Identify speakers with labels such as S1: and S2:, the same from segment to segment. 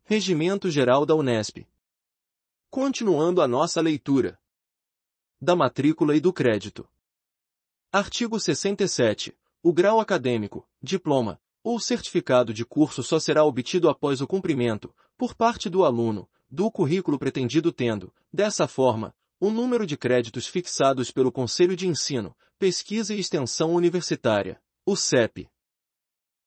S1: Regimento Geral da Unesp. Continuando a nossa leitura. Da matrícula e do crédito. Artigo 67. O grau acadêmico, diploma, ou certificado de curso só será obtido após o cumprimento, por parte do aluno, do currículo pretendido tendo, dessa forma, o número de créditos fixados pelo Conselho de Ensino, Pesquisa e Extensão Universitária, o CEP.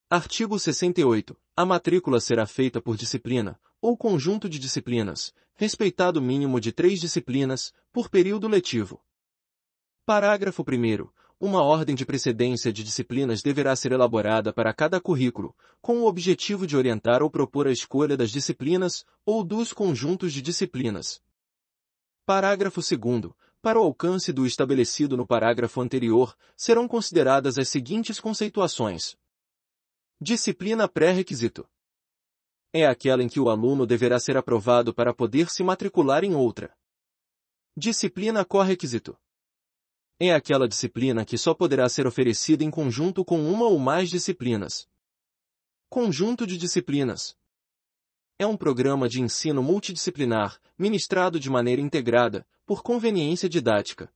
S1: Artigo 68. A matrícula será feita por disciplina, ou conjunto de disciplinas, respeitado mínimo de 3 disciplinas, por período letivo. Parágrafo 1º. Uma ordem de precedência de disciplinas deverá ser elaborada para cada currículo, com o objetivo de orientar ou propor a escolha das disciplinas, ou dos conjuntos de disciplinas. Parágrafo 2º. Para o alcance do estabelecido no parágrafo anterior, serão consideradas as seguintes conceituações. Disciplina pré-requisito. É aquela em que o aluno deverá ser aprovado para poder se matricular em outra. Disciplina correquisito. É aquela disciplina que só poderá ser oferecida em conjunto com uma ou mais disciplinas. Conjunto de disciplinas. É um programa de ensino multidisciplinar, ministrado de maneira integrada, por conveniência didática.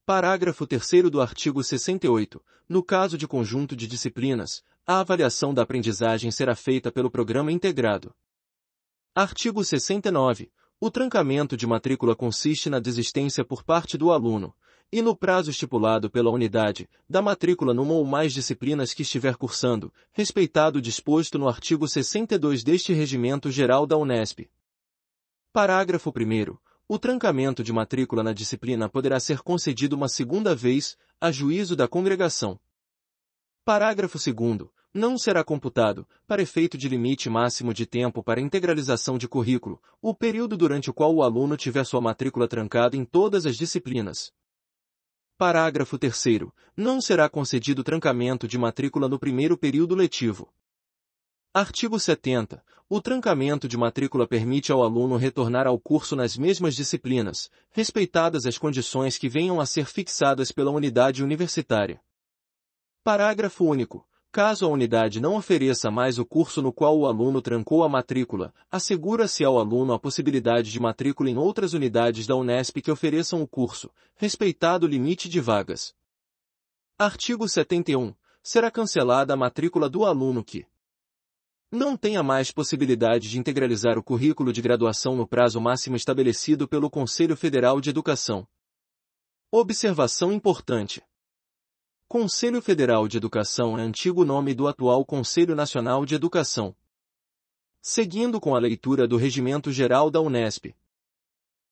S1: Parágrafo 3º do artigo 68. No caso de conjunto de disciplinas, a avaliação da aprendizagem será feita pelo programa integrado. Artigo 69. O trancamento de matrícula consiste na desistência por parte do aluno, e no prazo estipulado pela unidade, da matrícula numa ou mais disciplinas que estiver cursando, respeitado o disposto no artigo 62 deste Regimento Geral da Unesp. Parágrafo 1º. O trancamento de matrícula na disciplina poderá ser concedido uma segunda vez, a juízo da congregação. Parágrafo 2º. Não será computado, para efeito de limite máximo de tempo para integralização de currículo, o período durante o qual o aluno tiver sua matrícula trancada em todas as disciplinas. Parágrafo 3º. Não será concedido trancamento de matrícula no primeiro período letivo. Artigo 70. O trancamento de matrícula permite ao aluno retornar ao curso nas mesmas disciplinas, respeitadas as condições que venham a ser fixadas pela unidade universitária. Parágrafo único. Caso a unidade não ofereça mais o curso no qual o aluno trancou a matrícula, assegura-se ao aluno a possibilidade de matrícula em outras unidades da Unesp que ofereçam o curso, respeitado o limite de vagas. Artigo 71. Será cancelada a matrícula do aluno que não tenha mais possibilidade de integralizar o currículo de graduação no prazo máximo estabelecido pelo Conselho Federal de Educação. Observação importante. Conselho Federal de Educação é antigo nome do atual Conselho Nacional de Educação. Seguindo com a leitura do Regimento Geral da Unesp.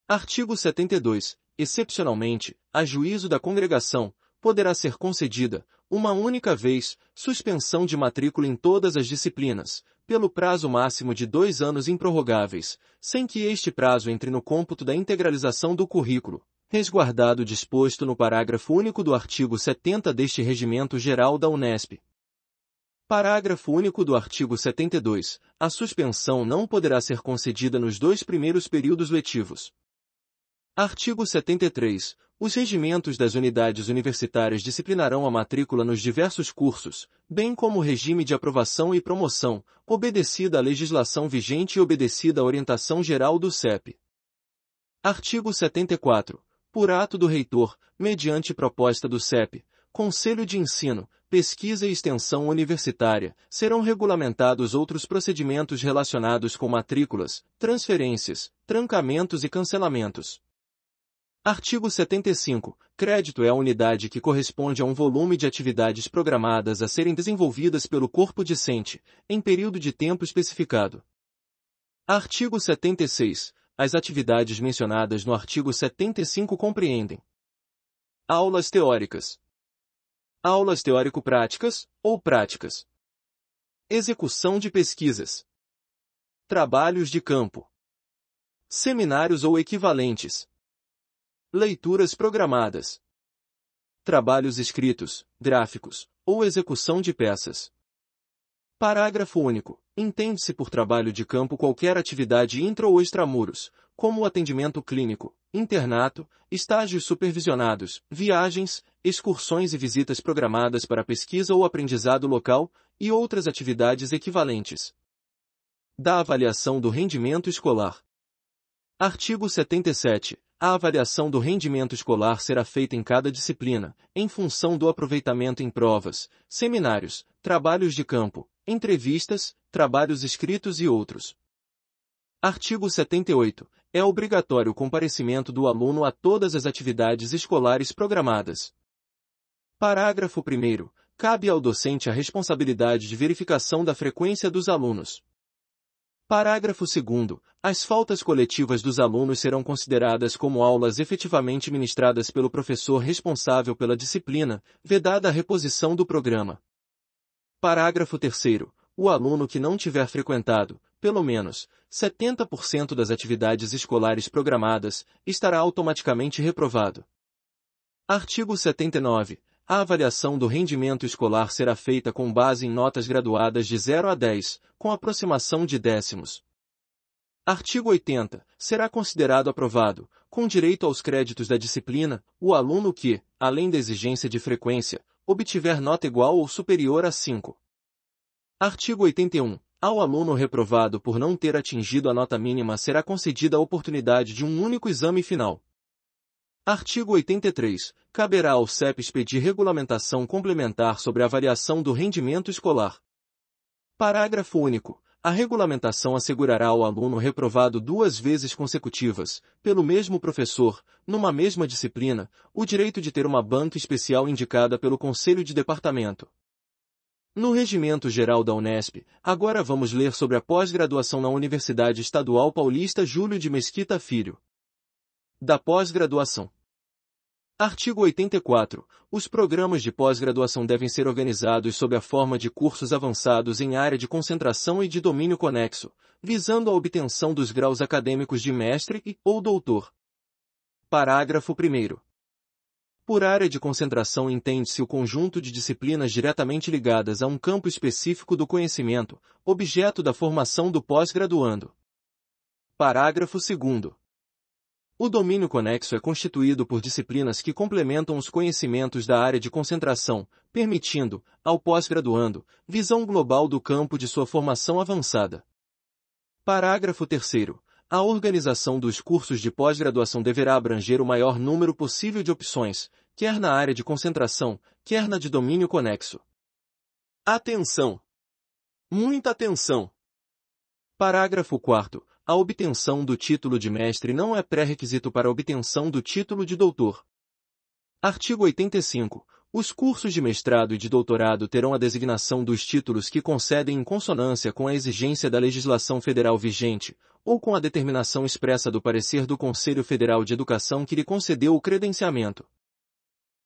S1: Artigo 72. Excepcionalmente, a juízo da congregação, poderá ser concedida, uma única vez, suspensão de matrícula em todas as disciplinas, pelo prazo máximo de 2 anos improrrogáveis, sem que este prazo entre no cômputo da integralização do currículo, resguardado o disposto no parágrafo único do artigo 70 deste Regimento Geral da Unesp. Parágrafo único do artigo 72. A suspensão não poderá ser concedida nos 2 primeiros períodos letivos. Artigo 73. Os regimentos das unidades universitárias disciplinarão a matrícula nos diversos cursos, bem como o regime de aprovação e promoção, obedecida à legislação vigente e obedecida à orientação geral do CEP. Artigo 74. Por ato do reitor, mediante proposta do CEP, Conselho de Ensino, Pesquisa e Extensão Universitária, serão regulamentados outros procedimentos relacionados com matrículas, transferências, trancamentos e cancelamentos. Artigo 75. Crédito é a unidade que corresponde a um volume de atividades programadas a serem desenvolvidas pelo corpo discente, em período de tempo especificado. Artigo 76. As atividades mencionadas no artigo 75 compreendem: aulas teóricas, aulas teórico-práticas, ou práticas, execução de pesquisas, trabalhos de campo, seminários ou equivalentes, leituras programadas, trabalhos escritos, gráficos, ou execução de peças. Parágrafo único. Entende-se por trabalho de campo qualquer atividade intra ou extramuros, como o atendimento clínico, internato, estágios supervisionados, viagens, excursões e visitas programadas para pesquisa ou aprendizado local, e outras atividades equivalentes. da avaliação do rendimento escolar. Artigo 77. A avaliação do rendimento escolar será feita em cada disciplina, em função do aproveitamento em provas, seminários, trabalhos de campo, entrevistas, trabalhos escritos e outros. Artigo 78. É obrigatório o comparecimento do aluno a todas as atividades escolares programadas. Parágrafo 1º. Cabe ao docente a responsabilidade de verificação da frequência dos alunos. Parágrafo 2º. As faltas coletivas dos alunos serão consideradas como aulas efetivamente ministradas pelo professor responsável pela disciplina, vedada a reposição do programa. Parágrafo 3º. O aluno que não tiver frequentado, pelo menos, 70% das atividades escolares programadas, estará automaticamente reprovado. Artigo 79. A avaliação do rendimento escolar será feita com base em notas graduadas de 0 a 10, com aproximação de décimos. Artigo 80. Será considerado aprovado, com direito aos créditos da disciplina, o aluno que, além da exigência de frequência, obtiver nota igual ou superior a 5. Artigo 81. Ao aluno reprovado por não ter atingido a nota mínima será concedida a oportunidade de um único exame final. Artigo 83. Caberá ao CEP expedir regulamentação complementar sobre a avaliação do rendimento escolar. Parágrafo único. A regulamentação assegurará ao aluno reprovado 2 vezes consecutivas, pelo mesmo professor, numa mesma disciplina, o direito de ter uma banca especial indicada pelo Conselho de Departamento. No Regimento Geral da Unesp, agora vamos ler sobre a pós-graduação na Universidade Estadual Paulista Júlio de Mesquita Filho. Da pós-graduação. Artigo 84. Os programas de pós-graduação devem ser organizados sob a forma de cursos avançados em área de concentração e de domínio conexo, visando a obtenção dos graus acadêmicos de mestre ou doutor. Parágrafo 1º. Por área de concentração entende-se o conjunto de disciplinas diretamente ligadas a um campo específico do conhecimento, objeto da formação do pós-graduando. Parágrafo 2º. O domínio conexo é constituído por disciplinas que complementam os conhecimentos da área de concentração, permitindo, ao pós-graduando, visão global do campo de sua formação avançada. Parágrafo 3º. A organização dos cursos de pós-graduação deverá abranger o maior número possível de opções, quer na área de concentração, quer na de domínio conexo. Atenção! Muita atenção! Parágrafo 4º. A obtenção do título de mestre não é pré-requisito para a obtenção do título de doutor. Artigo 85. Os cursos de mestrado e de doutorado terão a designação dos títulos que concedem em consonância com a exigência da legislação federal vigente, ou com a determinação expressa do parecer do Conselho Federal de Educação que lhe concedeu o credenciamento.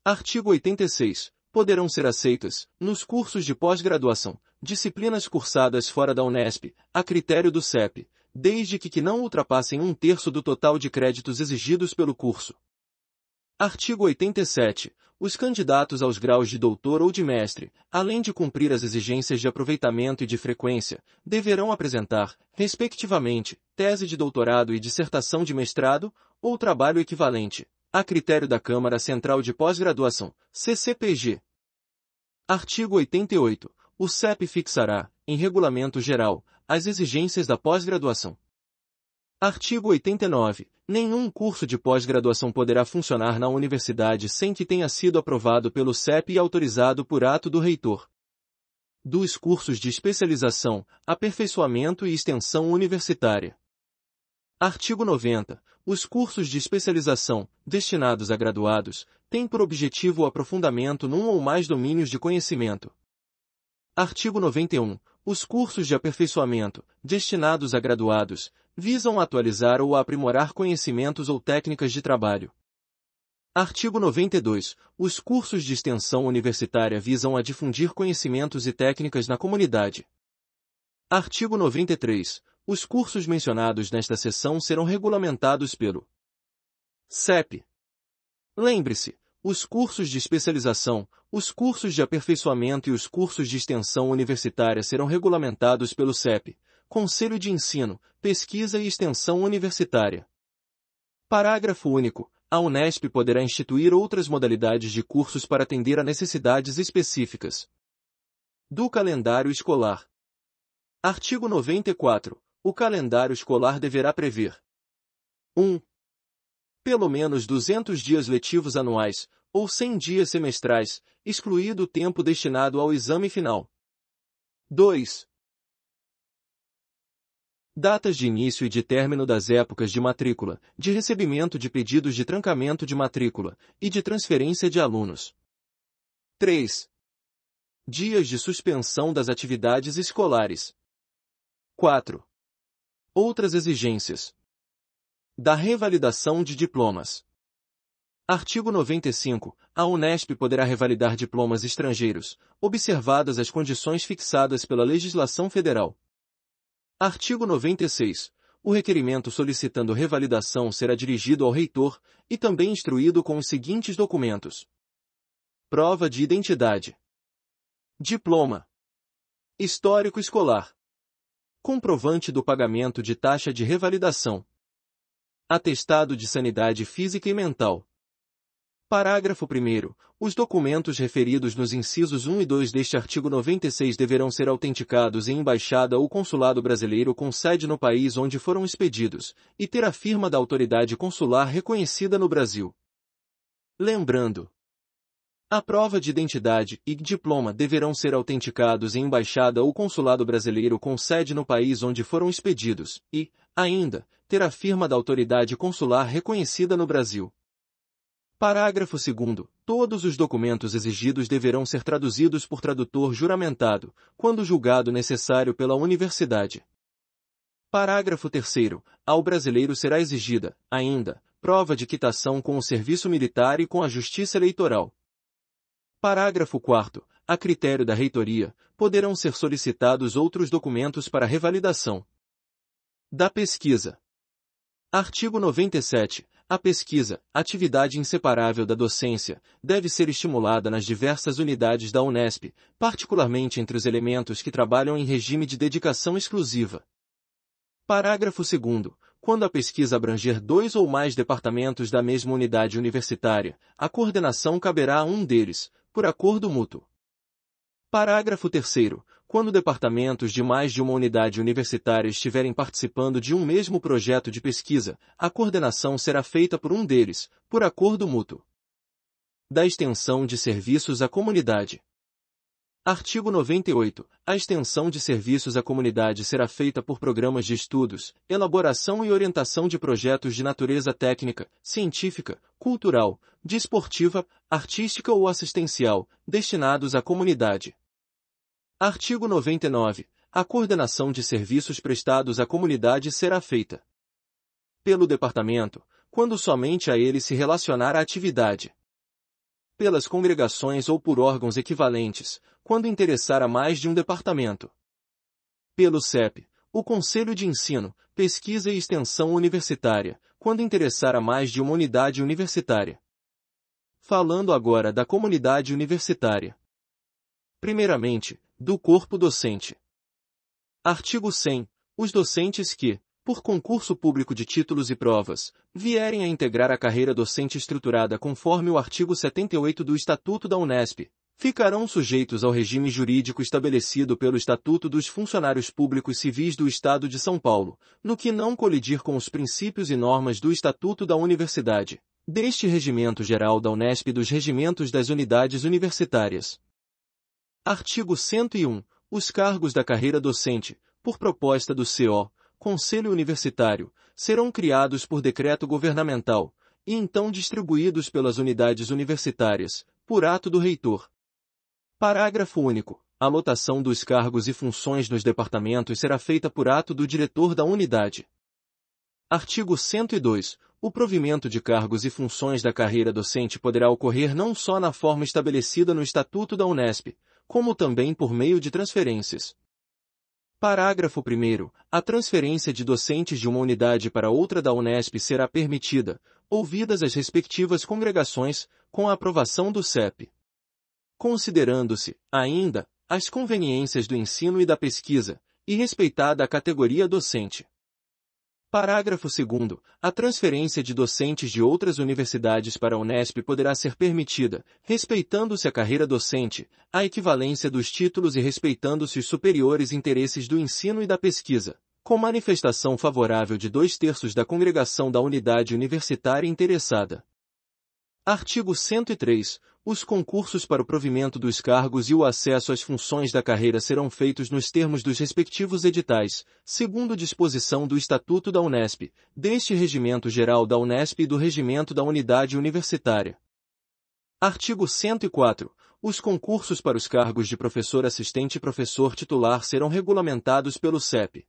S1: Artigo 86. Poderão ser aceitas, nos cursos de pós-graduação, disciplinas cursadas fora da Unesp, a critério do CEP, desde que não ultrapassem 1/3 do total de créditos exigidos pelo curso. Artigo 87. Os candidatos aos graus de doutor ou de mestre, além de cumprir as exigências de aproveitamento e de frequência, deverão apresentar, respectivamente, tese de doutorado e dissertação de mestrado, ou trabalho equivalente, a critério da Câmara Central de Pós-Graduação, CCPG. Artigo 88. O CEP fixará, em regulamento geral, as exigências da pós-graduação. Artigo 89. Nenhum curso de pós-graduação poderá funcionar na universidade sem que tenha sido aprovado pelo CEP e autorizado por ato do reitor. Dos cursos de especialização, aperfeiçoamento e extensão universitária. Artigo 90. Os cursos de especialização, destinados a graduados, têm por objetivo o aprofundamento num ou mais domínios de conhecimento. Artigo 91. Os cursos de aperfeiçoamento, destinados a graduados, visam atualizar ou aprimorar conhecimentos ou técnicas de trabalho. Artigo 92. Os cursos de extensão universitária visam a difundir conhecimentos e técnicas na comunidade. Artigo 93. Os cursos mencionados nesta seção serão regulamentados pelo CEP. Lembre-se, os cursos de especialização, os cursos de aperfeiçoamento e os cursos de extensão universitária serão regulamentados pelo CEP, Conselho de Ensino, Pesquisa e Extensão Universitária. Parágrafo único. A Unesp poderá instituir outras modalidades de cursos para atender a necessidades específicas do calendário escolar. Artigo 94. O calendário escolar deverá prever 1. Pelo menos 200 dias letivos anuais, ou 100 dias semestrais, excluído o tempo destinado ao exame final. 2. Datas de início e de término das épocas de matrícula, de recebimento de pedidos de trancamento de matrícula e de transferência de alunos. 3. Dias de suspensão das atividades escolares. 4. Outras exigências da revalidação de diplomas. Artigo 95. A Unesp poderá revalidar diplomas estrangeiros, observadas as condições fixadas pela legislação federal. Artigo 96. O requerimento solicitando revalidação será dirigido ao reitor e também instruído com os seguintes documentos: prova de identidade, diploma, histórico escolar, comprovante do pagamento de taxa de revalidação, atestado de sanidade física e mental. Parágrafo 1º. Os documentos referidos nos incisos 1 e 2 deste artigo 96 deverão ser autenticados em embaixada ou consulado brasileiro com sede no país onde foram expedidos, e ter a firma da autoridade consular reconhecida no Brasil. Lembrando, a prova de identidade e diploma deverão ser autenticados em embaixada ou consulado brasileiro com sede no país onde foram expedidos, e, ainda, ter a firma da autoridade consular reconhecida no Brasil. Parágrafo 2º. Todos os documentos exigidos deverão ser traduzidos por tradutor juramentado, quando julgado necessário pela universidade. Parágrafo 3º. Ao brasileiro será exigida, ainda, prova de quitação com o serviço militar e com a justiça eleitoral. Parágrafo 4º. A critério da reitoria, poderão ser solicitados outros documentos para revalidação da pesquisa. Artigo 97. A pesquisa, atividade inseparável da docência, deve ser estimulada nas diversas unidades da Unesp, particularmente entre os elementos que trabalham em regime de dedicação exclusiva. Parágrafo 2º. Quando a pesquisa abranger 2 ou mais departamentos da mesma unidade universitária, a coordenação caberá a um deles, por acordo mútuo. Parágrafo 3º. Quando departamentos de mais de uma unidade universitária estiverem participando de um mesmo projeto de pesquisa, a coordenação será feita por um deles, por acordo mútuo. Da extensão de serviços à comunidade. Artigo 98. A extensão de serviços à comunidade será feita por programas de estudos, elaboração e orientação de projetos de natureza técnica, científica, cultural, desportiva, artística ou assistencial, destinados à comunidade. Artigo 99. A coordenação de serviços prestados à comunidade será feita pelo departamento, quando somente a ele se relacionar a atividade. Pelas congregações ou por órgãos equivalentes, quando interessar a mais de um departamento. Pelo CEP, o Conselho de Ensino, Pesquisa e Extensão Universitária, quando interessar a mais de uma unidade universitária. Falando agora da comunidade universitária. Primeiramente, do corpo docente. Artigo 100. Os docentes que, por concurso público de títulos e provas, vierem a integrar a carreira docente estruturada conforme o artigo 78 do Estatuto da Unesp, ficarão sujeitos ao regime jurídico estabelecido pelo Estatuto dos Funcionários Públicos Civis do Estado de São Paulo, no que não colidir com os princípios e normas do Estatuto da Universidade, deste Regimento Geral da Unesp e dos regimentos das unidades universitárias. Artigo 101. Os cargos da carreira docente, por proposta do CO, Conselho Universitário, serão criados por decreto governamental, e então distribuídos pelas unidades universitárias, por ato do reitor. Parágrafo único. A lotação dos cargos e funções nos departamentos será feita por ato do diretor da unidade. Artigo 102. O provimento de cargos e funções da carreira docente poderá ocorrer não só na forma estabelecida no Estatuto da Unesp, como também por meio de transferências. Parágrafo 1º. A transferência de docentes de uma unidade para outra da Unesp será permitida, ouvidas as respectivas congregações, com a aprovação do CEP. Considerando-se, ainda, as conveniências do ensino e da pesquisa, e respeitada a categoria docente. Parágrafo 2º. A transferência de docentes de outras universidades para a Unesp poderá ser permitida, respeitando-se a carreira docente, a equivalência dos títulos e respeitando-se os superiores interesses do ensino e da pesquisa, com manifestação favorável de 2/3 da congregação da unidade universitária interessada. Artigo 103. Os concursos para o provimento dos cargos e o acesso às funções da carreira serão feitos nos termos dos respectivos editais, segundo disposição do Estatuto da Unesp, deste Regimento Geral da Unesp e do Regimento da Unidade Universitária. Artigo 104. Os concursos para os cargos de professor assistente e professor titular serão regulamentados pelo CEP.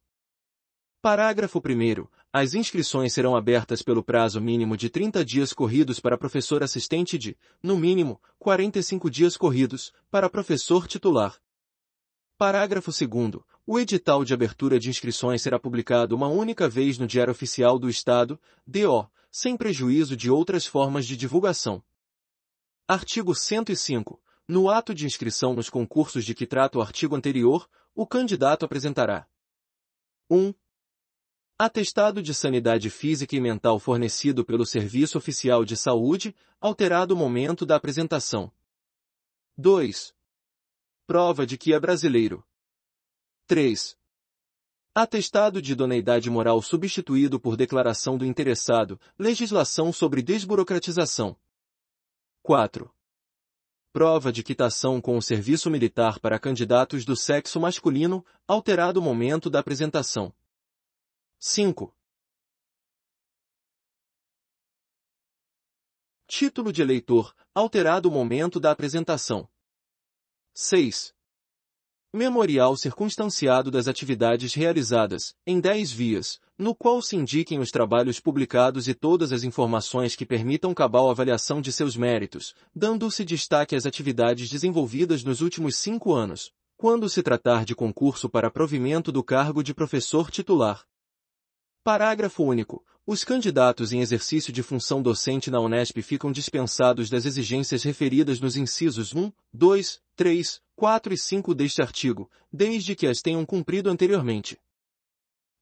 S1: Parágrafo 1º. As inscrições serão abertas pelo prazo mínimo de 30 dias corridos para professor assistente e de, no mínimo, 45 dias corridos, para professor titular. Parágrafo 2º. O edital de abertura de inscrições será publicado uma única vez no Diário Oficial do Estado, DO, sem prejuízo de outras formas de divulgação. Artigo 105. No ato de inscrição nos concursos de que trata o artigo anterior, o candidato apresentará 1. Atestado de sanidade física e mental fornecido pelo Serviço Oficial de Saúde, alterado o momento da apresentação. 2. Prova de que é brasileiro. 3. Atestado de idoneidade moral substituído por declaração do interessado, legislação sobre desburocratização. 4. Prova de quitação com o serviço militar para candidatos do sexo masculino, alterado o momento da apresentação. 5. Título de eleitor, alterado o momento da apresentação. 6. Memorial circunstanciado das atividades realizadas, em 10 vias, no qual se indiquem os trabalhos publicados e todas as informações que permitam cabal avaliação de seus méritos, dando-se destaque às atividades desenvolvidas nos últimos 5 anos, quando se tratar de concurso para provimento do cargo de professor titular. Parágrafo único. Os candidatos em exercício de função docente na Unesp ficam dispensados das exigências referidas nos incisos 1, 2, 3, 4 e 5 deste artigo, desde que as tenham cumprido anteriormente.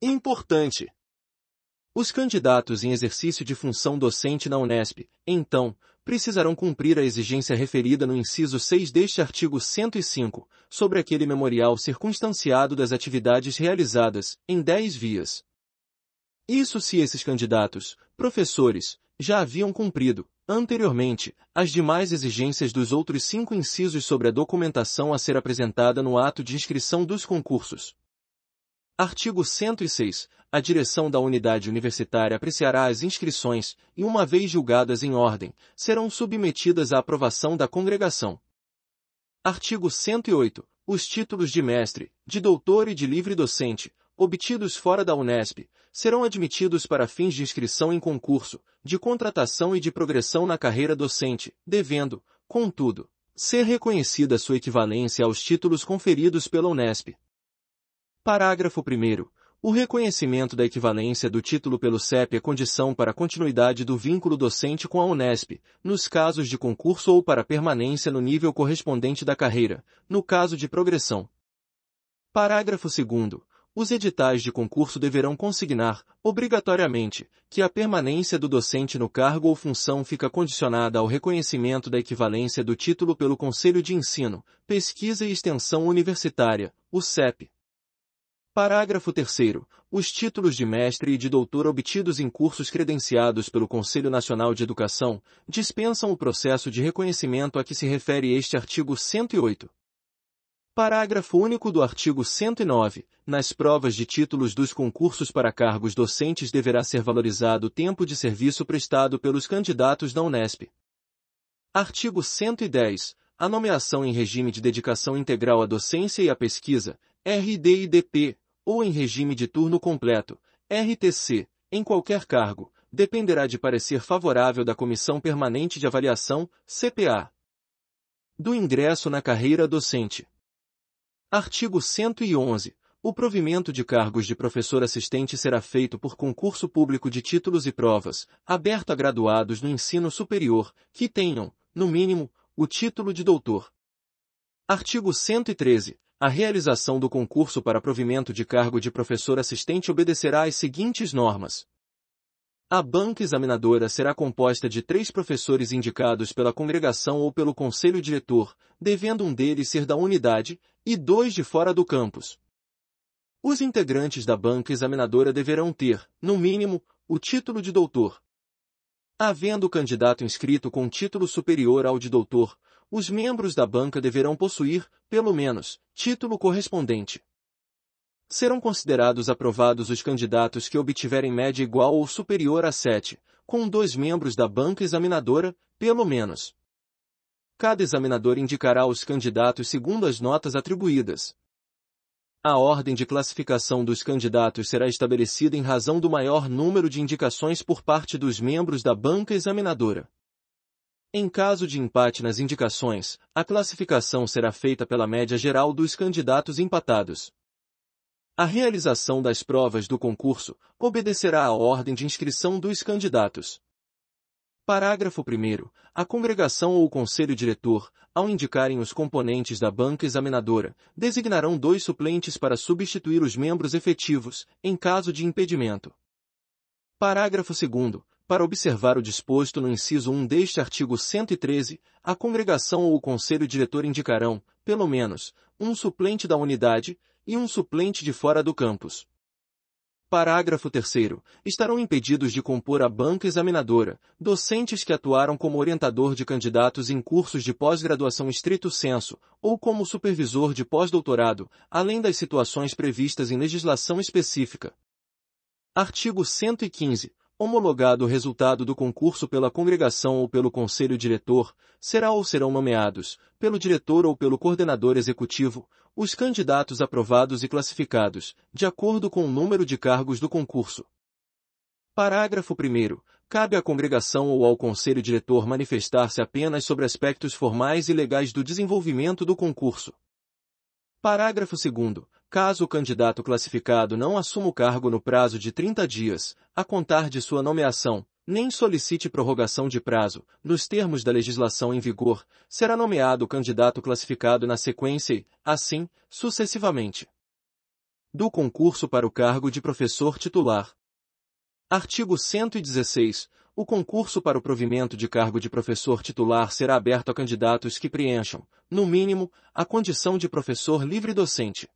S1: Importante! Os candidatos em exercício de função docente na Unesp, então, precisarão cumprir a exigência referida no inciso 6 deste artigo 105, sobre aquele memorial circunstanciado das atividades realizadas, em 10 vias. Isso se esses candidatos, professores, já haviam cumprido, anteriormente, as demais exigências dos outros 5 incisos sobre a documentação a ser apresentada no ato de inscrição dos concursos. Artigo 106. A direção da unidade universitária apreciará as inscrições e, uma vez julgadas em ordem, serão submetidas à aprovação da congregação. Artigo 108. Os títulos de mestre, de doutor e de livre docente, obtidos fora da Unesp, serão admitidos para fins de inscrição em concurso, de contratação e de progressão na carreira docente, devendo, contudo, ser reconhecida sua equivalência aos títulos conferidos pela Unesp. Parágrafo 1º. O reconhecimento da equivalência do título pelo CEP é condição para a continuidade do vínculo docente com a Unesp, nos casos de concurso ou para permanência no nível correspondente da carreira, no caso de progressão. Parágrafo 2º. Os editais de concurso deverão consignar, obrigatoriamente, que a permanência do docente no cargo ou função fica condicionada ao reconhecimento da equivalência do título pelo Conselho de Ensino, Pesquisa e Extensão Universitária, o CEP. Parágrafo 3º. Os títulos de mestre e de doutor obtidos em cursos credenciados pelo Conselho Nacional de Educação dispensam o processo de reconhecimento a que se refere este artigo 108. Parágrafo único do artigo 109. Nas provas de títulos dos concursos para cargos docentes deverá ser valorizado o tempo de serviço prestado pelos candidatos da Unesp. Artigo 110. A nomeação em regime de dedicação integral à docência e à pesquisa, RD-IDP, ou em regime de turno completo, RTC, em qualquer cargo, dependerá de parecer favorável da Comissão Permanente de Avaliação, CPA. Do ingresso na carreira docente. Artigo 111. O provimento de cargos de professor assistente será feito por concurso público de títulos e provas, aberto a graduados no ensino superior, que tenham, no mínimo, o título de doutor. Artigo 113. A realização do concurso para provimento de cargo de professor assistente obedecerá às seguintes normas. A banca examinadora será composta de 3 professores indicados pela congregação ou pelo conselho diretor, devendo um deles ser da unidade, e 2 de fora do campus. Os integrantes da banca examinadora deverão ter, no mínimo, o título de doutor. Havendo o candidato inscrito com título superior ao de doutor, os membros da banca deverão possuir, pelo menos, título correspondente. Serão considerados aprovados os candidatos que obtiverem média igual ou superior a 7, com 2 membros da banca examinadora, pelo menos. Cada examinador indicará os candidatos segundo as notas atribuídas. A ordem de classificação dos candidatos será estabelecida em razão do maior número de indicações por parte dos membros da banca examinadora. Em caso de empate nas indicações, a classificação será feita pela média geral dos candidatos empatados. A realização das provas do concurso obedecerá à ordem de inscrição dos candidatos. Parágrafo 1º. A congregação ou o conselho diretor, ao indicarem os componentes da banca examinadora, designarão 2 suplentes para substituir os membros efetivos, em caso de impedimento. Parágrafo 2º. Para observar o disposto no inciso 1 deste artigo 113, a congregação ou o conselho diretor indicarão, pelo menos, um suplente da unidade e um suplente de fora do campus. Parágrafo 3º. Estarão impedidos de compor a banca examinadora docentes que atuaram como orientador de candidatos em cursos de pós-graduação estrito sensu, ou como supervisor de pós-doutorado, além das situações previstas em legislação específica. Artigo 115. Homologado o resultado do concurso pela congregação ou pelo conselho diretor, será ou serão nomeados, pelo diretor ou pelo coordenador executivo, os candidatos aprovados e classificados, de acordo com o número de cargos do concurso. Parágrafo 1º. Cabe à congregação ou ao conselho diretor manifestar-se apenas sobre aspectos formais e legais do desenvolvimento do concurso. Parágrafo 2º. Caso o candidato classificado não assuma o cargo no prazo de 30 dias, a contar de sua nomeação, nem solicite prorrogação de prazo, nos termos da legislação em vigor, será nomeado o candidato classificado na sequência e, assim, sucessivamente. Do concurso para o cargo de professor titular. Artigo 116. O concurso para o provimento de cargo de professor titular será aberto a candidatos que preencham, no mínimo, a condição de professor livre-docente.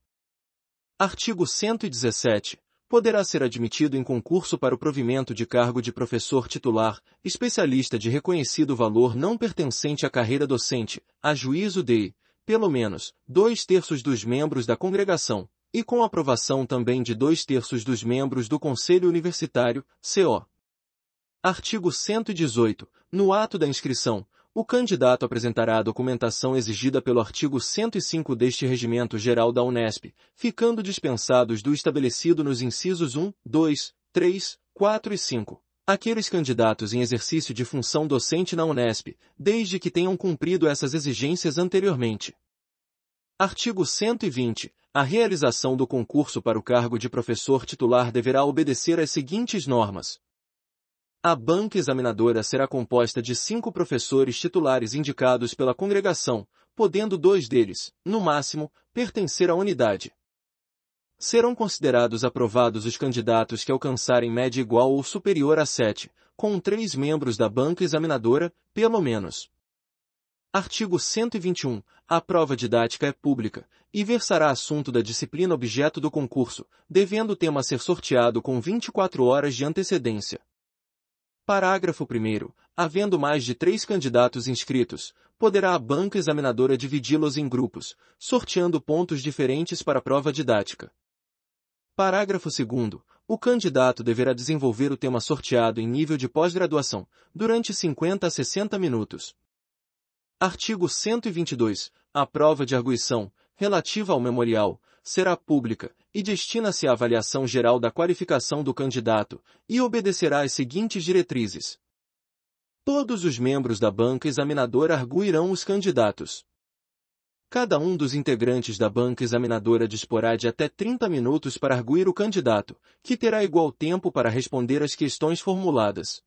S1: Artigo 117. Poderá ser admitido em concurso para o provimento de cargo de professor titular, especialista de reconhecido valor não pertencente à carreira docente, a juízo de, pelo menos, 2/3 dos membros da congregação, e com aprovação também de 2/3 dos membros do Conselho Universitário, CO. Artigo 118. No ato da inscrição, o candidato apresentará a documentação exigida pelo artigo 105 deste Regimento Geral da Unesp, ficando dispensados do estabelecido nos incisos 1, 2, 3, 4 e 5. Aqueles candidatos em exercício de função docente na Unesp, desde que tenham cumprido essas exigências anteriormente. Artigo 120. A realização do concurso para o cargo de professor titular deverá obedecer às seguintes normas. A banca examinadora será composta de 5 professores titulares indicados pela congregação, podendo 2 deles, no máximo, pertencer à unidade. Serão considerados aprovados os candidatos que alcançarem média igual ou superior a 7, com 3 membros da banca examinadora, pelo menos. Artigo 121. A prova didática é pública, e versará assunto da disciplina objeto do concurso, devendo o tema ser sorteado com 24 horas de antecedência. Parágrafo 1º. Havendo mais de 3 candidatos inscritos, poderá a banca examinadora dividi-los em grupos, sorteando pontos diferentes para a prova didática. Parágrafo 2º. O candidato deverá desenvolver o tema sorteado em nível de pós-graduação, durante 50 a 60 minutos. Artigo 122. A prova de arguição, relativa ao memorial, será pública, e destina-se à avaliação geral da qualificação do candidato, e obedecerá às seguintes diretrizes. Todos os membros da banca examinadora arguirão os candidatos. Cada um dos integrantes da banca examinadora disporá de até 30 minutos para arguir o candidato, que terá igual tempo para responder às questões formuladas.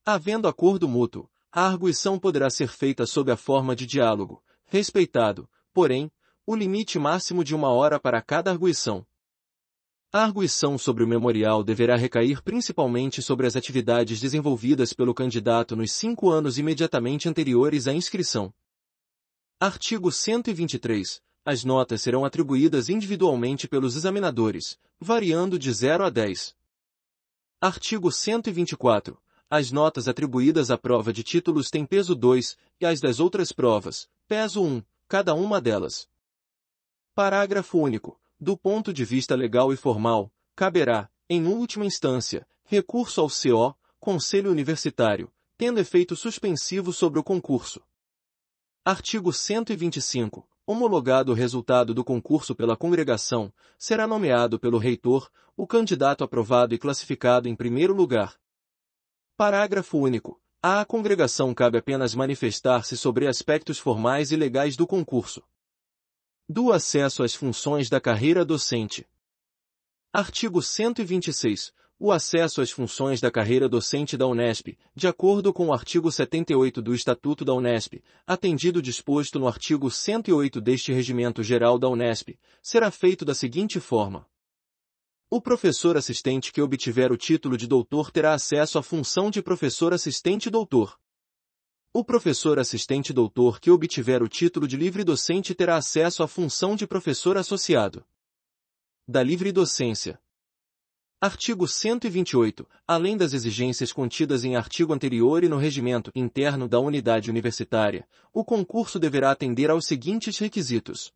S1: Havendo acordo mútuo, a arguição poderá ser feita sob a forma de diálogo, respeitado, porém, o limite máximo de 1 hora para cada arguição. A arguição sobre o memorial deverá recair principalmente sobre as atividades desenvolvidas pelo candidato nos 5 anos imediatamente anteriores à inscrição. Artigo 123. As notas serão atribuídas individualmente pelos examinadores, variando de 0 a 10. Artigo 124. As notas atribuídas à prova de títulos têm peso 2, e as das outras provas, peso 1, cada uma delas. Parágrafo único. Do ponto de vista legal e formal, caberá, em última instância, recurso ao CO, Conselho Universitário, tendo efeito suspensivo sobre o concurso. Artigo 125. Homologado o resultado do concurso pela congregação, será nomeado pelo reitor, o candidato aprovado e classificado em primeiro lugar. Parágrafo único. À congregação cabe apenas manifestar-se sobre aspectos formais e legais do concurso. Do acesso às funções da carreira docente. Artigo 126. O acesso às funções da carreira docente da Unesp, de acordo com o artigo 78 do Estatuto da Unesp, atendido o disposto no artigo 108 deste Regimento Geral da Unesp, será feito da seguinte forma. O professor assistente que obtiver o título de doutor terá acesso à função de professor assistente doutor. O professor assistente doutor que obtiver o título de livre-docente terá acesso à função de professor associado. Da livre-docência. Artigo 128. Além das exigências contidas em artigo anterior e no regimento interno da unidade universitária, o concurso deverá atender aos seguintes requisitos.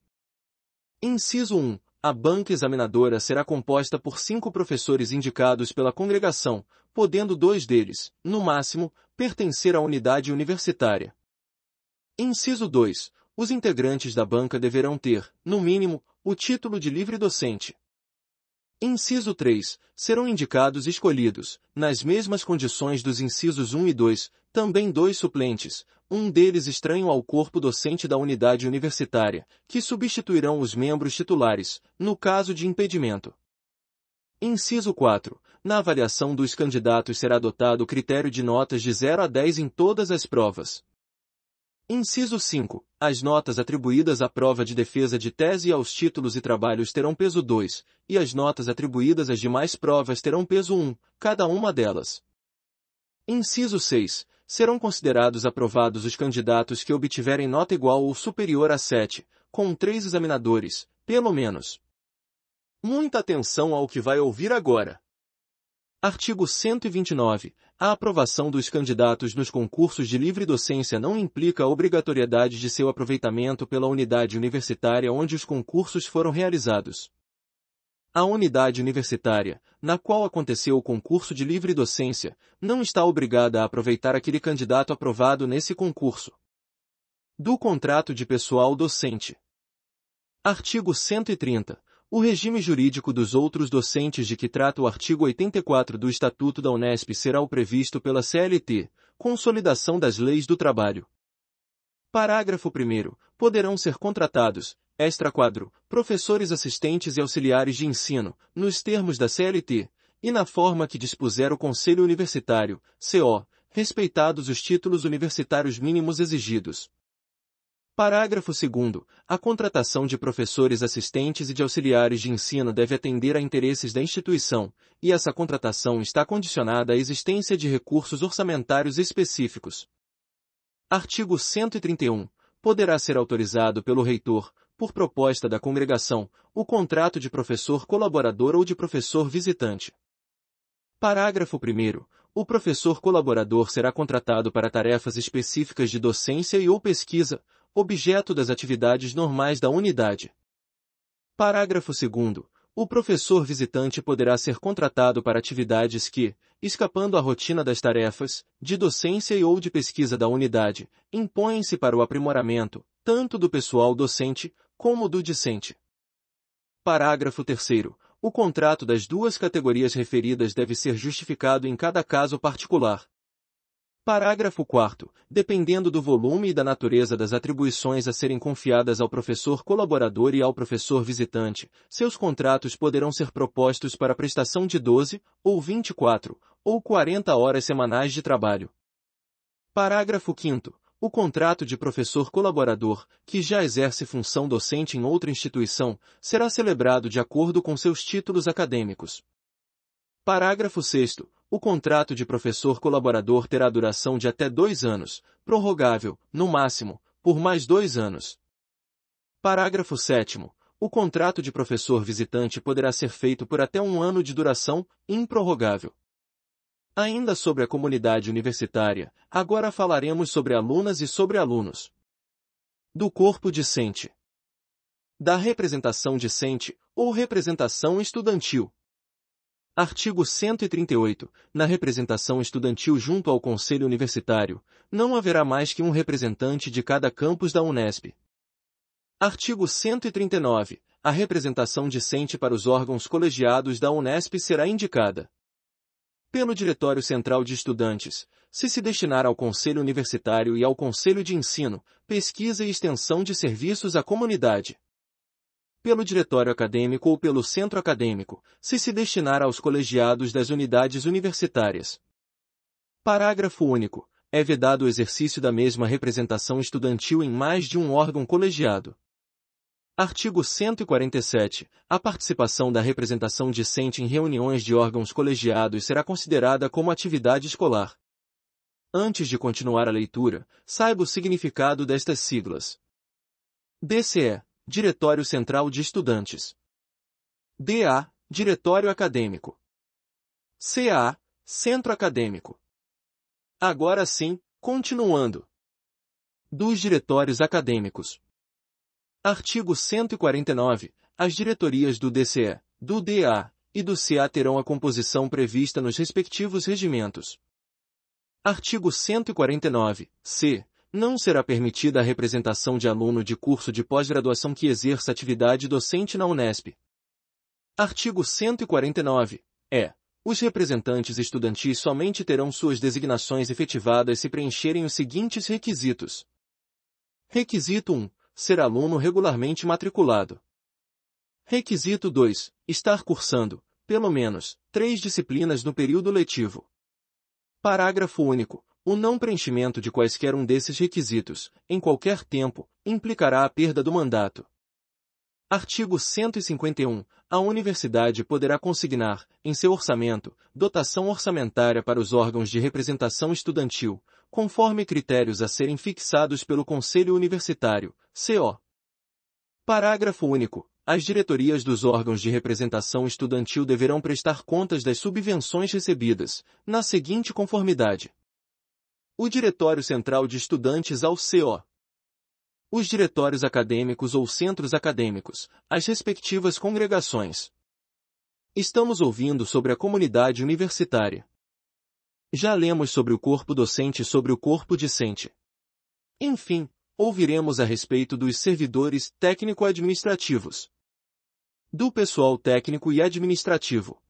S1: Inciso 1. A banca examinadora será composta por 5 professores indicados pela congregação, podendo 2 deles, no máximo, pertencer à unidade universitária. Inciso 2. Os integrantes da banca deverão ter, no mínimo, o título de livre-docente. Inciso 3. Serão indicados e escolhidos, nas mesmas condições dos incisos 1 e 2, também 2 suplentes, um deles estranho ao corpo docente da unidade universitária, que substituirão os membros titulares, no caso de impedimento. Inciso 4. Na avaliação dos candidatos será adotado o critério de notas de 0 a 10 em todas as provas. Inciso 5. As notas atribuídas à prova de defesa de tese e aos títulos e trabalhos terão peso 2, e as notas atribuídas às demais provas terão peso 1, cada uma delas. Inciso 6. Serão considerados aprovados os candidatos que obtiverem nota igual ou superior a 7, com 3 examinadores, pelo menos. Muita atenção ao que vai ouvir agora. Artigo 129. A aprovação dos candidatos nos concursos de livre-docência não implica a obrigatoriedade de seu aproveitamento pela unidade universitária onde os concursos foram realizados. A unidade universitária, na qual aconteceu o concurso de livre-docência, não está obrigada a aproveitar aquele candidato aprovado nesse concurso. Do contrato de pessoal docente. Artigo 130. O regime jurídico dos outros docentes de que trata o artigo 84 do Estatuto da Unesp será o previsto pela CLT, Consolidação das Leis do Trabalho. Parágrafo 1º. Poderão ser contratados, extra-quadro, professores assistentes e auxiliares de ensino, nos termos da CLT, e na forma que dispuser o Conselho Universitário, CO, respeitados os títulos universitários mínimos exigidos. Parágrafo 2º. A contratação de professores assistentes e de auxiliares de ensino deve atender a interesses da instituição, e essa contratação está condicionada à existência de recursos orçamentários específicos. Artigo 131. Poderá ser autorizado pelo reitor, por proposta da congregação, o contrato de professor colaborador ou de professor visitante. Parágrafo 1º. O professor colaborador será contratado para tarefas específicas de docência e ou pesquisa, objeto das atividades normais da unidade. Parágrafo 2º. O professor visitante poderá ser contratado para atividades que, escapando à rotina das tarefas, de docência e ou de pesquisa da unidade, impõem-se para o aprimoramento, tanto do pessoal docente, como do discente. Parágrafo 3º. O contrato das duas categorias referidas deve ser justificado em cada caso particular. Parágrafo 4º. Dependendo do volume e da natureza das atribuições a serem confiadas ao professor colaborador e ao professor visitante, seus contratos poderão ser propostos para prestação de 12, ou 24, ou 40 horas semanais de trabalho. Parágrafo 5º. o contrato de professor colaborador, que já exerce função docente em outra instituição, será celebrado de acordo com seus títulos acadêmicos. Parágrafo 6º. O contrato de professor colaborador terá duração de até 2 anos, prorrogável, no máximo, por mais 2 anos. Parágrafo 7º. O contrato de professor visitante poderá ser feito por até 1 ano de duração, improrrogável. Ainda sobre a comunidade universitária, agora falaremos sobre alunas e sobre alunos. Do corpo discente. Da representação discente, ou representação estudantil. Artigo 138. Na representação estudantil junto ao Conselho Universitário, não haverá mais que um representante de cada campus da Unesp. Artigo 139. A representação discente para os órgãos colegiados da Unesp será indicada pelo Diretório Central de Estudantes, se destinar ao Conselho Universitário e ao Conselho de Ensino, Pesquisa e Extensão de Serviços à Comunidade. Pelo Diretório Acadêmico ou pelo Centro Acadêmico, se destinar aos colegiados das unidades universitárias. Parágrafo único. É vedado o exercício da mesma representação estudantil em mais de um órgão colegiado. Artigo 147. A participação da representação discente em reuniões de órgãos colegiados será considerada como atividade escolar. Antes de continuar a leitura, saiba o significado destas siglas. DCE, Diretório Central de Estudantes. DA, Diretório Acadêmico. CA, Centro Acadêmico. Agora sim, continuando. Dos diretórios acadêmicos. Artigo 149. As diretorias do DCE, do DA e do CA terão a composição prevista nos respectivos regimentos. Artigo 149. C. Não será permitida a representação de aluno de curso de pós-graduação que exerça atividade docente na Unesp. Artigo 149. E. Os representantes estudantis somente terão suas designações efetivadas se preencherem os seguintes requisitos. Requisito 1. Ser aluno regularmente matriculado. Requisito 2. Estar cursando, pelo menos, 3 disciplinas no período letivo. Parágrafo único. O não preenchimento de quaisquer um desses requisitos, em qualquer tempo, implicará a perda do mandato. Artigo 151. A universidade poderá consignar, em seu orçamento, dotação orçamentária para os órgãos de representação estudantil, conforme critérios a serem fixados pelo Conselho Universitário, CO. Parágrafo único. As diretorias dos órgãos de representação estudantil deverão prestar contas das subvenções recebidas, na seguinte conformidade. O Diretório Central de Estudantes ao CO. Os diretórios acadêmicos ou centros acadêmicos, as respectivas congregações. Estamos ouvindo sobre a comunidade universitária. Já lemos sobre o corpo docente e sobre o corpo discente. Enfim, ouviremos a respeito dos servidores técnico-administrativos. Do pessoal técnico e administrativo.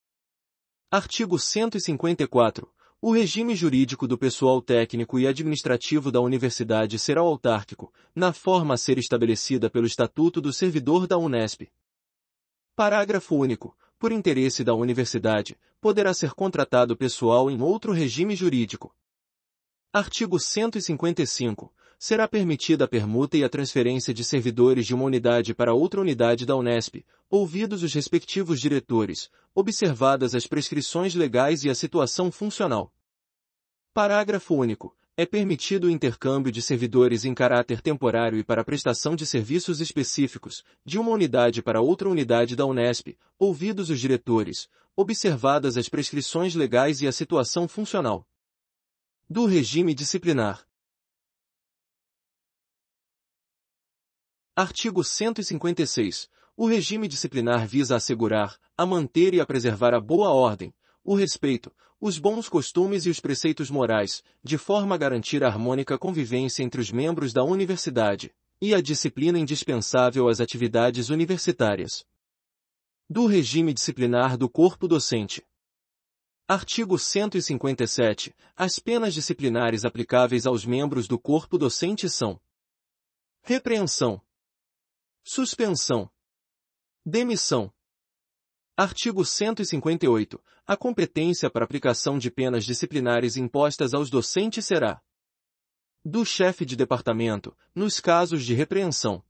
S1: Artigo 154. O regime jurídico do pessoal técnico e administrativo da universidade será autárquico, na forma a ser estabelecida pelo Estatuto do Servidor da Unesp. Parágrafo único. Por interesse da universidade, poderá ser contratado pessoal em outro regime jurídico. Artigo 155. Será permitida a permuta e a transferência de servidores de uma unidade para outra unidade da Unesp, ouvidos os respectivos diretores, observadas as prescrições legais e a situação funcional. Parágrafo único. É permitido o intercâmbio de servidores em caráter temporário e para prestação de serviços específicos, de uma unidade para outra unidade da Unesp, ouvidos os diretores, observadas as prescrições legais e a situação funcional. Do regime disciplinar. Artigo 156. O regime disciplinar visa assegurar, a manter e a preservar a boa ordem, o respeito, os bons costumes e os preceitos morais, de forma a garantir a harmônica convivência entre os membros da universidade, e a disciplina indispensável às atividades universitárias. Do regime disciplinar do corpo docente. Artigo 157. As penas disciplinares aplicáveis aos membros do corpo docente são: repreensão, suspensão, demissão. Artigo 158. A competência para aplicação de penas disciplinares impostas aos docentes será do chefe de departamento, nos casos de repreensão,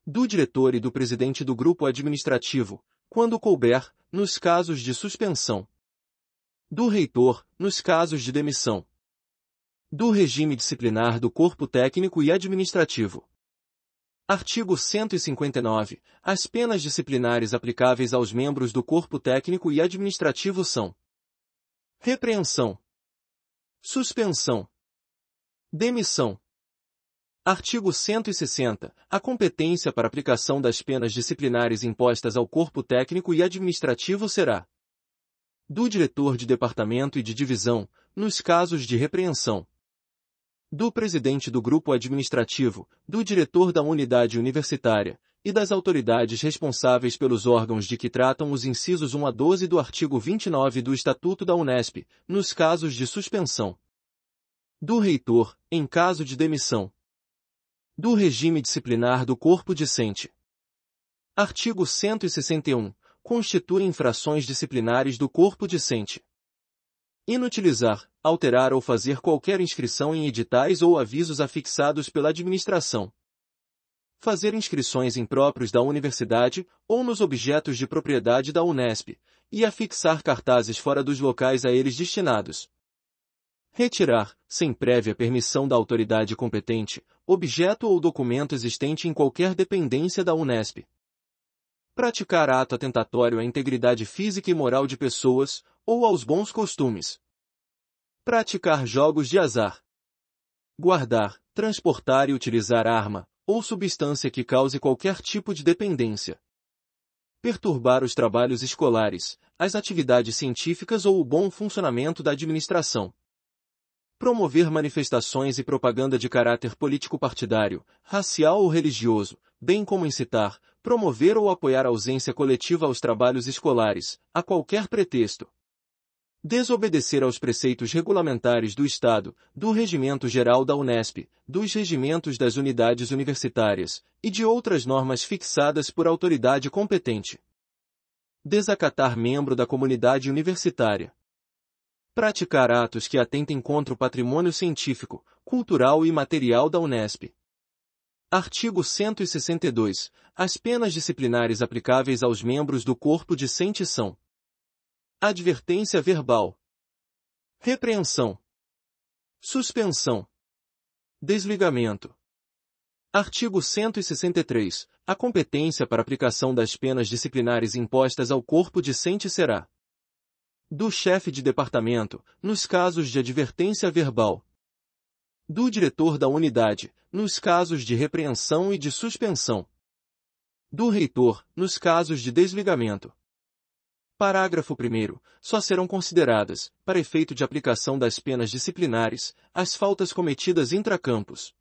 S1: do diretor e do presidente do grupo administrativo, quando couber, nos casos de suspensão, do reitor, nos casos de demissão, do regime disciplinar do corpo técnico e administrativo. Artigo 159. As penas disciplinares aplicáveis aos membros do corpo técnico e administrativo são: repreensão, suspensão, demissão. Artigo 160. A competência para aplicação das penas disciplinares impostas ao corpo técnico e administrativo será do diretor de departamento e de divisão, nos casos de repreensão, do presidente do grupo administrativo, do diretor da unidade universitária, e das autoridades responsáveis pelos órgãos de que tratam os incisos 1 a 12 do artigo 29 do Estatuto da Unesp, nos casos de suspensão, do reitor, em caso de demissão, do regime disciplinar do corpo discente. Artigo 161. Constitui infrações disciplinares do corpo discente: inutilizar, alterar ou fazer qualquer inscrição em editais ou avisos afixados pela administração, fazer inscrições impróprios da universidade ou nos objetos de propriedade da Unesp, e afixar cartazes fora dos locais a eles destinados, retirar, sem prévia permissão da autoridade competente, objeto ou documento existente em qualquer dependência da Unesp, praticar ato atentatório à integridade física e moral de pessoas, ou aos bons costumes, praticar jogos de azar, guardar, transportar e utilizar arma, ou substância que cause qualquer tipo de dependência, perturbar os trabalhos escolares, as atividades científicas ou o bom funcionamento da administração, promover manifestações e propaganda de caráter político-partidário, racial ou religioso, bem como incitar, promover ou apoiar a ausência coletiva aos trabalhos escolares, a qualquer pretexto, desobedecer aos preceitos regulamentares do Estado, do Regimento Geral da Unesp, dos regimentos das unidades universitárias, e de outras normas fixadas por autoridade competente, desacatar membro da comunidade universitária, praticar atos que atentem contra o patrimônio científico, cultural e material da Unesp. Artigo 162. As penas disciplinares aplicáveis aos membros do corpo discente são: advertência verbal, repreensão, suspensão, desligamento. Artigo 163. A competência para aplicação das penas disciplinares impostas ao corpo discente será do chefe de departamento, nos casos de advertência verbal, do diretor da unidade, nos casos de repreensão e de suspensão, do reitor, nos casos de desligamento. Parágrafo 1º. Só serão consideradas, para efeito de aplicação das penas disciplinares, as faltas cometidas intracampus.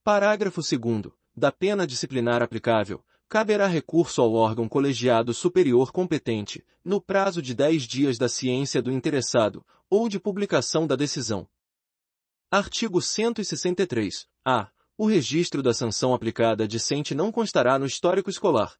S1: Parágrafo 2º. Da pena disciplinar aplicável, caberá recurso ao órgão colegiado superior competente, no prazo de 10 dias da ciência do interessado, ou de publicação da decisão. Artigo 163. A. O registro da sanção aplicada discente não constará no histórico escolar.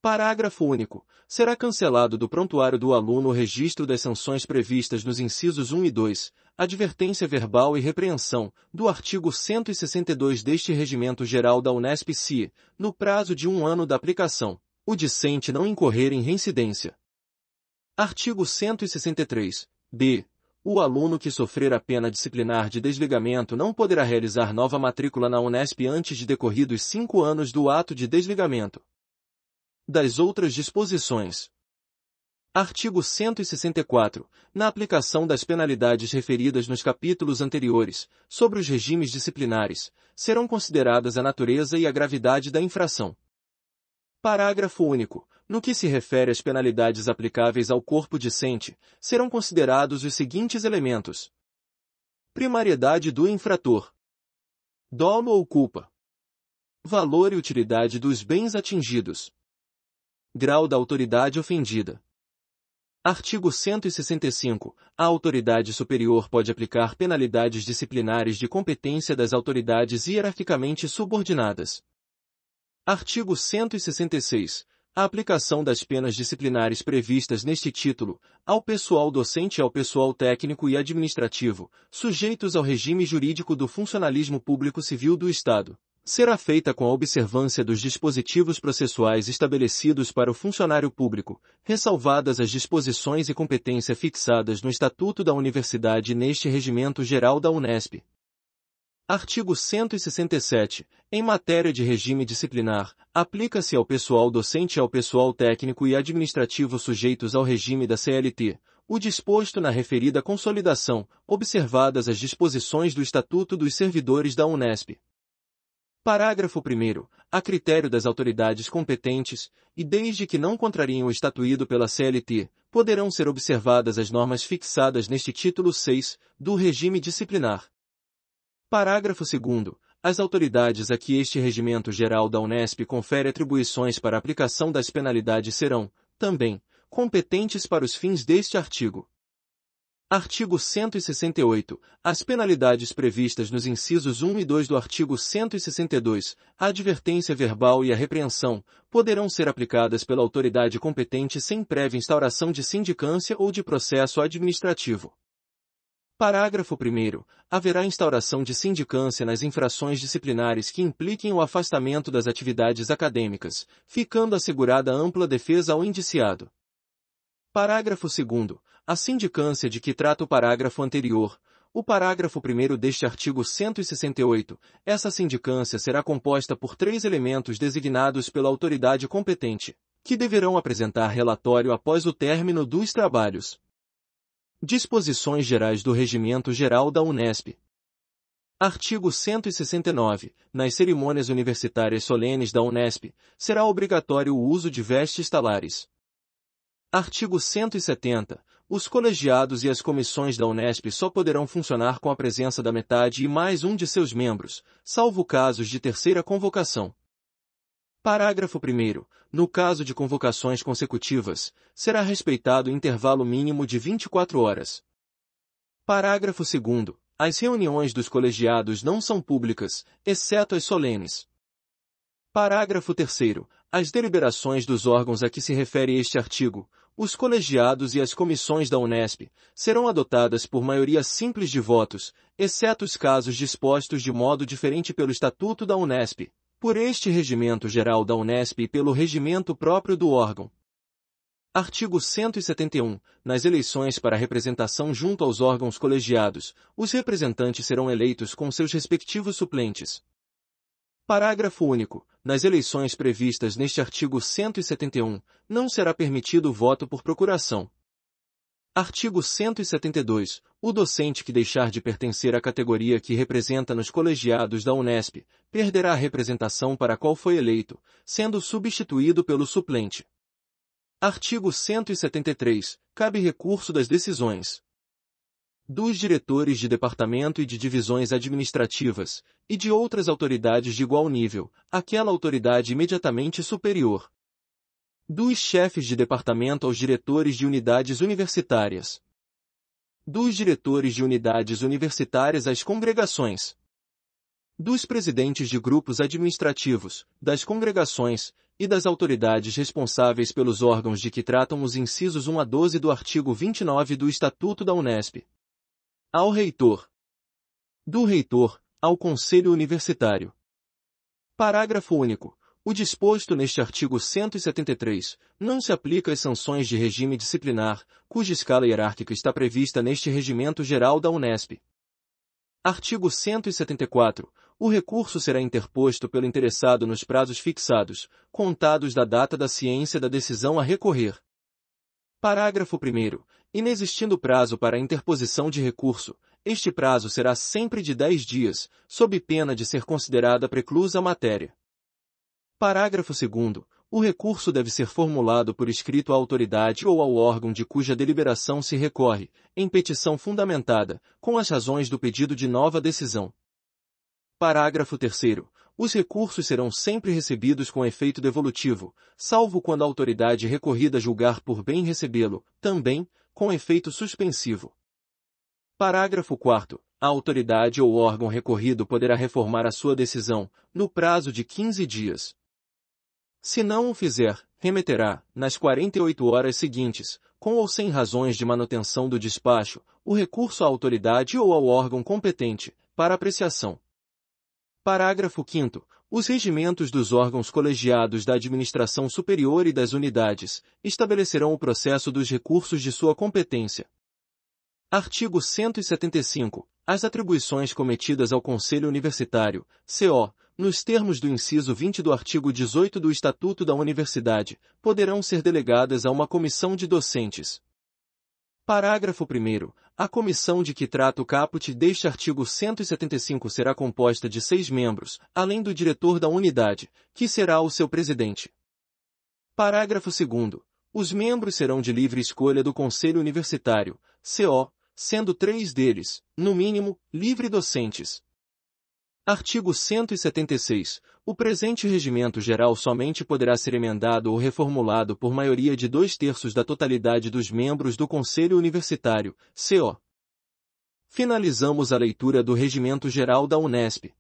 S1: Parágrafo único. Será cancelado do prontuário do aluno o registro das sanções previstas nos incisos 1 e 2, advertência verbal e repreensão, do artigo 162 deste Regimento Geral da Unesp se, no prazo de 1 ano da aplicação, o discente não incorrer em reincidência. Artigo 163. B. O aluno que sofrer a pena disciplinar de desligamento não poderá realizar nova matrícula na Unesp antes de decorridos 5 anos do ato de desligamento. Das outras disposições. Artigo 164. Na aplicação das penalidades referidas nos capítulos anteriores, sobre os regimes disciplinares, serão consideradas a natureza e a gravidade da infração. Parágrafo único. No que se refere às penalidades aplicáveis ao corpo discente, serão considerados os seguintes elementos: primariedade do infrator, dolo ou culpa, valor e utilidade dos bens atingidos, grau da autoridade ofendida. Artigo 165. A autoridade superior pode aplicar penalidades disciplinares de competência das autoridades hierarquicamente subordinadas. Artigo 166. a aplicação das penas disciplinares previstas neste título, ao pessoal docente e ao pessoal técnico e administrativo, sujeitos ao regime jurídico do funcionalismo público civil do Estado, será feita com a observância dos dispositivos processuais estabelecidos para o funcionário público, ressalvadas as disposições e competência fixadas no Estatuto da Universidade e neste Regimento Geral da Unesp. Artigo 167. Em matéria de regime disciplinar, aplica-se ao pessoal docente e ao pessoal técnico e administrativo sujeitos ao regime da CLT, o disposto na referida consolidação, observadas as disposições do Estatuto dos Servidores da Unesp. Parágrafo 1º. A critério das autoridades competentes, e desde que não contrariem o estatuído pela CLT, poderão ser observadas as normas fixadas neste título 6, do regime disciplinar. Parágrafo 2º. As autoridades a que este Regimento Geral da Unesp confere atribuições para a aplicação das penalidades serão, também, competentes para os fins deste artigo. Artigo 168. As penalidades previstas nos incisos 1 e 2 do artigo 162, a advertência verbal e a repreensão, poderão ser aplicadas pela autoridade competente sem prévia instauração de sindicância ou de processo administrativo. Parágrafo 1º. Haverá instauração de sindicância nas infrações disciplinares que impliquem o afastamento das atividades acadêmicas, ficando assegurada ampla defesa ao indiciado. Parágrafo 2º. A sindicância de que trata o parágrafo anterior, o parágrafo 1º deste artigo 168, essa sindicância será composta por 3 elementos designados pela autoridade competente, que deverão apresentar relatório após o término dos trabalhos. Disposições Gerais do Regimento Geral da Unesp. Artigo 169. Nas cerimônias universitárias solenes da Unesp, será obrigatório o uso de vestes talares. Artigo 170. Os colegiados e as comissões da Unesp só poderão funcionar com a presença da metade e mais um de seus membros, salvo casos de terceira convocação. Parágrafo 1º. No caso de convocações consecutivas, será respeitado o intervalo mínimo de 24 horas. Parágrafo 2º. As reuniões dos colegiados não são públicas, exceto as solenes. Parágrafo 3º. As deliberações dos órgãos a que se refere este artigo, os colegiados e as comissões da Unesp, serão adotadas por maioria simples de votos, exceto os casos dispostos de modo diferente pelo Estatuto da Unesp, por este Regimento Geral da Unesp e pelo regimento próprio do órgão. Artigo 171. Nas eleições para representação junto aos órgãos colegiados, os representantes serão eleitos com seus respectivos suplentes. Parágrafo único. Nas eleições previstas neste artigo 171, não será permitido o voto por procuração. Artigo 172. O docente que deixar de pertencer à categoria que representa nos colegiados da Unesp, perderá a representação para a qual foi eleito, sendo substituído pelo suplente. Artigo 173. Cabe recurso das decisões dos diretores de departamento e de divisões administrativas, e de outras autoridades de igual nível, àquela autoridade imediatamente superior. Dos chefes de departamento aos diretores de unidades universitárias. Dos diretores de unidades universitárias às congregações. Dos presidentes de grupos administrativos, das congregações, e das autoridades responsáveis pelos órgãos de que tratam os incisos 1 a 12 do artigo 29 do Estatuto da Unesp. Ao reitor. Do reitor, ao Conselho Universitário. Parágrafo único. O disposto neste artigo 173 não se aplica às sanções de regime disciplinar, cuja escala hierárquica está prevista neste Regimento Geral da Unesp. Artigo 174. O recurso será interposto pelo interessado nos prazos fixados, contados da data da ciência da decisão a recorrer. Parágrafo 1º. Inexistindo prazo para a interposição de recurso, este prazo será sempre de 10 dias, sob pena de ser considerada preclusa a matéria. Parágrafo 2º. O recurso deve ser formulado por escrito à autoridade ou ao órgão de cuja deliberação se recorre, em petição fundamentada, com as razões do pedido de nova decisão. Parágrafo 3º. Os recursos serão sempre recebidos com efeito devolutivo, salvo quando a autoridade recorrida julgar por bem recebê-lo, também, com efeito suspensivo. Parágrafo 4º. A autoridade ou órgão recorrido poderá reformar a sua decisão, no prazo de 15 dias. Se não o fizer, remeterá, nas 48 horas seguintes, com ou sem razões de manutenção do despacho, o recurso à autoridade ou ao órgão competente, para apreciação. Parágrafo 5º. Os regimentos dos órgãos colegiados da administração superior e das unidades estabelecerão o processo dos recursos de sua competência. Artigo 175. As atribuições cometidas ao Conselho Universitário, CO, nos termos do inciso 20 do artigo 18 do Estatuto da Universidade, poderão ser delegadas a uma comissão de docentes. Parágrafo 1º. A comissão de que trata o caput deste artigo 175 será composta de 6 membros, além do diretor da unidade, que será o seu presidente. Parágrafo 2º. Os membros serão de livre escolha do Conselho Universitário, CO, sendo 3 deles, no mínimo, livre-docentes. Artigo 176. O presente regimento geral somente poderá ser emendado ou reformulado por maioria de 2/3 da totalidade dos membros do Conselho Universitário, CO. Finalizamos a leitura do Regimento Geral da Unesp.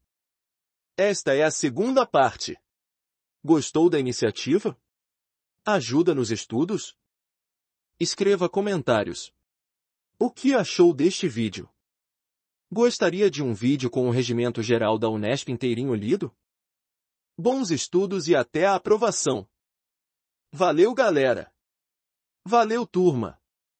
S1: Esta é a segunda parte. Gostou da iniciativa? Ajuda nos estudos? Escreva comentários. O que achou deste vídeo? Gostaria de um vídeo com o Regimento Geral da Unesp inteirinho lido? Bons estudos e até a aprovação! Valeu, galera! Valeu, turma!